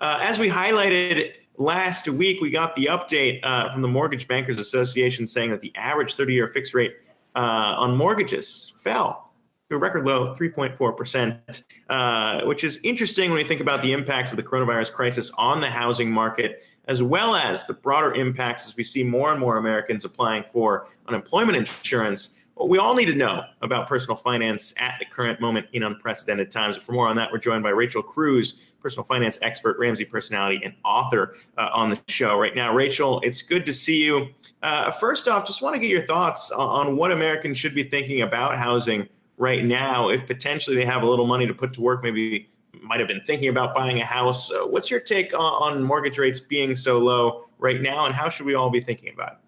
As we highlighted last week, we got the update from the Mortgage Bankers Association saying that the average 30-year fixed rate on mortgages fell to a record low 3.4%, which is interesting when we think about the impacts of the coronavirus crisis on the housing market, as well as the broader impacts as we see more and more Americans applying for unemployment insurance. What we all need to know about personal finance at the current moment in unprecedented times. For more on that, we're joined by Rachel Cruze, personal finance expert, Ramsey Personality, and author on the show right now. Rachel, it's good to see you. First off, just want to get your thoughts on what Americans should be thinking about housing right now, if potentially they have a little money to put to work, maybe might have been thinking about buying a house. What's your take on mortgage rates being so low right now, and how should we all be thinking about it?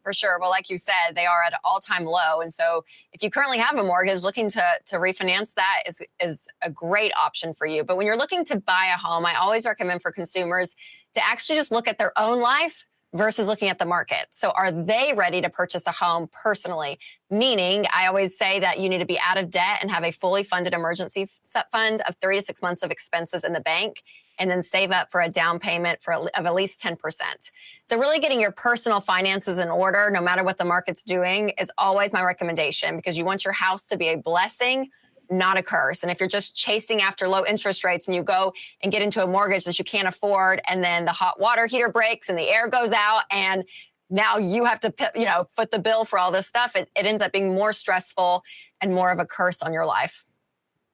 For sure. Well, like you said, they are at an all-time low. And so if you currently have a mortgage, looking to refinance that is a great option for you. But when you're looking to buy a home, I always recommend for consumers to actually just look at their own life versus looking at the market. So are they ready to purchase a home personally? Meaning, I always say that you need to be out of debt and have a fully funded emergency fund of 3 to 6 months of expenses in the bank, and then save up for a down payment of at least 10%. So really getting your personal finances in order, no matter what the market's doing, is always my recommendation, because you want your house to be a blessing, not a curse. And if you're just chasing after low interest rates and you go and get into a mortgage that you can't afford, and then the hot water heater breaks and the air goes out, and now you have to foot the bill for all this stuff, it ends up being more stressful and more of a curse on your life.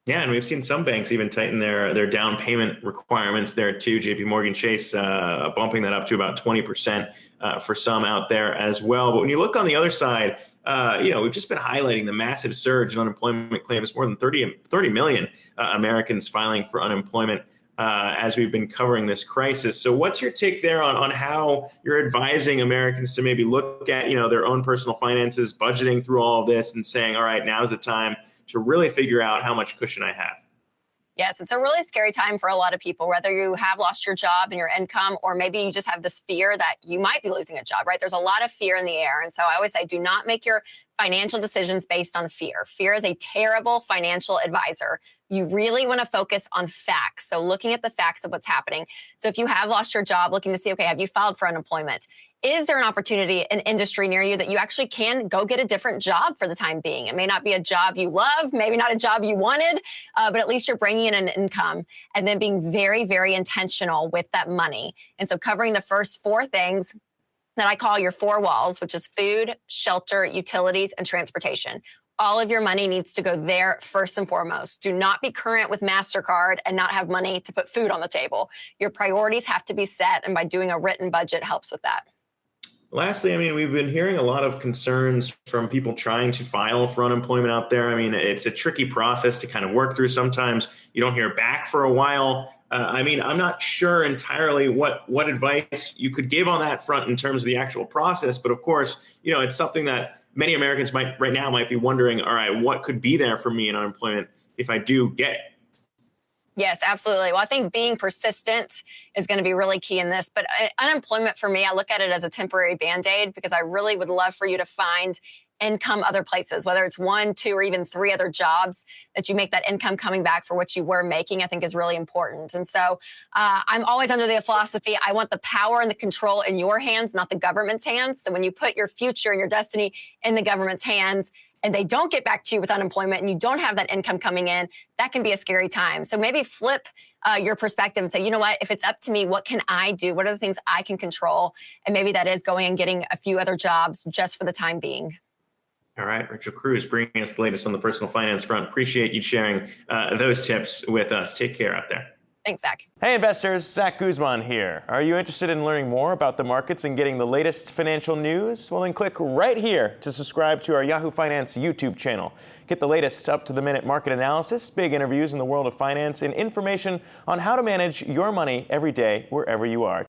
Yeah, and we've seen some banks even tighten their down payment requirements there too. JP Morgan Chase bumping that up to about 20% for some out there as well. But when you look on the other side, we've just been highlighting the massive surge in unemployment claims, more than 30 million Americans filing for unemployment as we've been covering this crisis. So what's your take there on how you're advising Americans to maybe look at, their own personal finances, budgeting through all of this and saying, all right, now's the time to really figure out how much cushion I have? Yes, it's a really scary time for a lot of people, whether you have lost your job and your income, or maybe you just have this fear that you might be losing a job, right? There's a lot of fear in the air. And so I always say, do not make your financial decisions based on fear. Fear is a terrible financial advisor. You really want to focus on facts. So looking at the facts of what's happening. So if you have lost your job, looking to see, okay, have you filed for unemployment? Is there an opportunity, an industry near you that you actually can go get a different job for the time being? It may not be a job you love, maybe not a job you wanted, but at least you're bringing in an income, and then being very, very intentional with that money. And so covering the first 4 things that I call your 4 walls, which is food, shelter, utilities, and transportation. All of your money needs to go there first and foremost. Do not be current with MasterCard and not have money to put food on the table. Your priorities have to be set, and by doing a written budget helps with that. Lastly, we've been hearing a lot of concerns from people trying to file for unemployment out there. It's a tricky process to kind of work through. Sometimes you don't hear back for a while. I'm not sure entirely what advice you could give on that front in terms of the actual process. But of course, it's something that many Americans might be wondering, all right, what could be there for me in unemployment if I do get it? Yes, absolutely. Well, I think being persistent is going to be really key in this. But unemployment for me, I look at it as a temporary Band-Aid, because I really would love for you to find income other places, whether it's 1, 2, or even 3 other jobs, that you make that income coming back for what you were making, I think is really important. And so I'm always under the philosophy, I want the power and the control in your hands, not the government's hands. So when you put your future and your destiny in the government's hands, and they don't get back to you with unemployment, and you don't have that income coming in, that can be a scary time. So maybe flip your perspective and say, you know what, if it's up to me, what can I do? What are the things I can control? And maybe that is going and getting a few other jobs just for the time being. All right, Rachel Cruze, bringing us the latest on the personal finance front. Appreciate you sharing those tips with us. Take care out there. Thanks, Zach. Hey investors, Zack Guzman here. Are you interested in learning more about the markets and getting the latest financial news? Well, then click right here to subscribe to our Yahoo Finance YouTube channel. Get the latest up-to-the-minute market analysis, big interviews in the world of finance, and information on how to manage your money every day wherever you are.